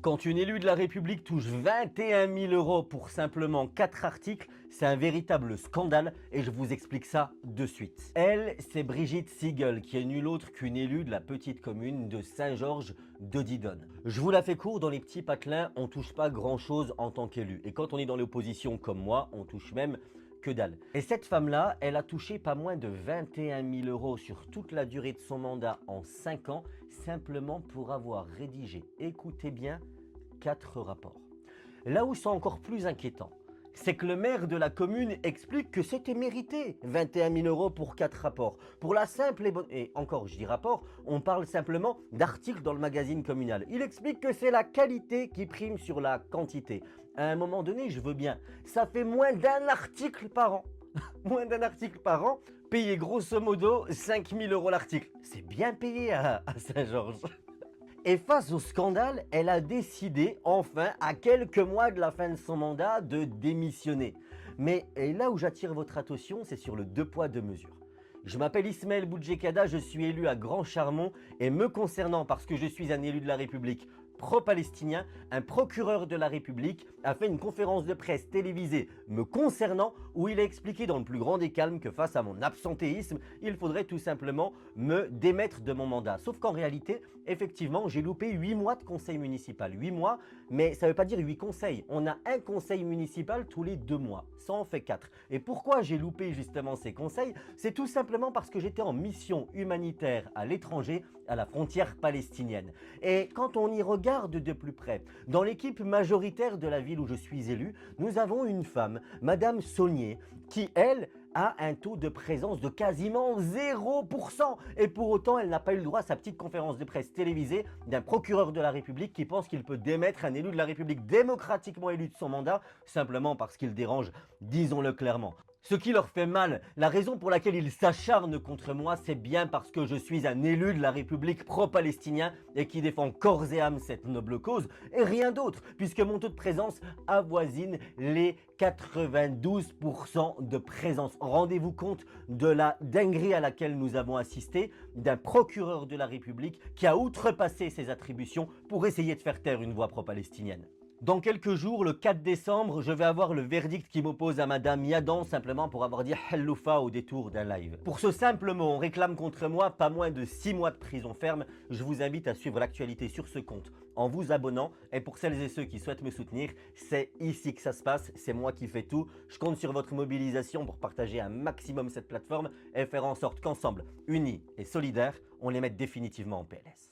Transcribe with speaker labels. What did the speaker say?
Speaker 1: Quand une élue de la République touche 21 000 € pour simplement 4 articles, c'est un véritable scandale et je vous explique ça de suite. Elle, c'est Brigitte Siegel, qui est nulle autre qu'une élue de la petite commune de Saint-Georges de Didonne. Je vous la fais court, dans les petits patelins, on touche pas grand chose en tant qu'élu. Et quand on est dans l'opposition comme moi, on touche même que dalle. Et cette femme-là, elle a touché pas moins de 21 000 € sur toute la durée de son mandat en 5 ans, simplement pour avoir rédigé, écoutez bien, 4 rapports. Là où c'est encore plus inquiétant, c'est que le maire de la commune explique que c'était mérité 21 000 € pour 4 rapports. Pour la simple et bonne... Et encore, je dis rapport, on parle simplement d'articles dans le magazine communal. Il explique que c'est la qualité qui prime sur la quantité. À un moment donné, je veux bien. Ça fait moins d'un article par an. Moins d'un article par an, payé grosso modo 5 000 € l'article. C'est bien payé à Saint-Georges. Et face au scandale, elle a décidé, enfin, à quelques mois de la fin de son mandat, de démissionner. Mais là où j'attire votre attention, c'est sur le 2 poids 2 mesures. Je m'appelle Ismaël Boudjekada, je suis élu à Grand Charmont et me concernant, parce que je suis un élu de la République pro-palestinien, un procureur de la République a fait une conférence de presse télévisée me concernant où il a expliqué dans le plus grand des calmes que face à mon absentéisme, il faudrait tout simplement me démettre de mon mandat. Sauf qu'en réalité, effectivement, j'ai loupé 8 mois de conseil municipal. 8 mois, mais ça ne veut pas dire 8 conseils. On a un conseil municipal tous les 2 mois. Ça en fait 4. Et pourquoi j'ai loupé justement ces conseils? C'est tout simplement parce que j'étais en mission humanitaire à l'étranger, à la frontière palestinienne. Et quand on y regarde de plus près, dans l'équipe majoritaire de la ville où je suis élu, nous avons une femme, Madame Saulnier, qui, elle, a un taux de présence de quasiment 0%. Et pour autant, elle n'a pas eu le droit à sa petite conférence de presse télévisée d'un procureur de la République qui pense qu'il peut démettre un élu de la République démocratiquement élu de son mandat simplement parce qu'il dérange, disons-le clairement. Ce qui leur fait mal, la raison pour laquelle ils s'acharnent contre moi, c'est bien parce que je suis un élu de la République pro-palestinien et qui défend corps et âme cette noble cause, et rien d'autre, puisque mon taux de présence avoisine les 92% de présence. Rendez-vous compte de la dinguerie à laquelle nous avons assisté d'un procureur de la République qui a outrepassé ses attributions pour essayer de faire taire une voix pro-palestinienne. Dans quelques jours, le 4 décembre, je vais avoir le verdict qui m'oppose à Madame Yadan simplement pour avoir dit Helloufa au détour d'un live. Pour ce simple mot, on réclame contre moi pas moins de 6 mois de prison ferme. Je vous invite à suivre l'actualité sur ce compte en vous abonnant. Et pour celles et ceux qui souhaitent me soutenir, c'est ici que ça se passe, c'est moi qui fais tout. Je compte sur votre mobilisation pour partager un maximum cette plateforme et faire en sorte qu'ensemble, unis et solidaires, on les mette définitivement en PLS.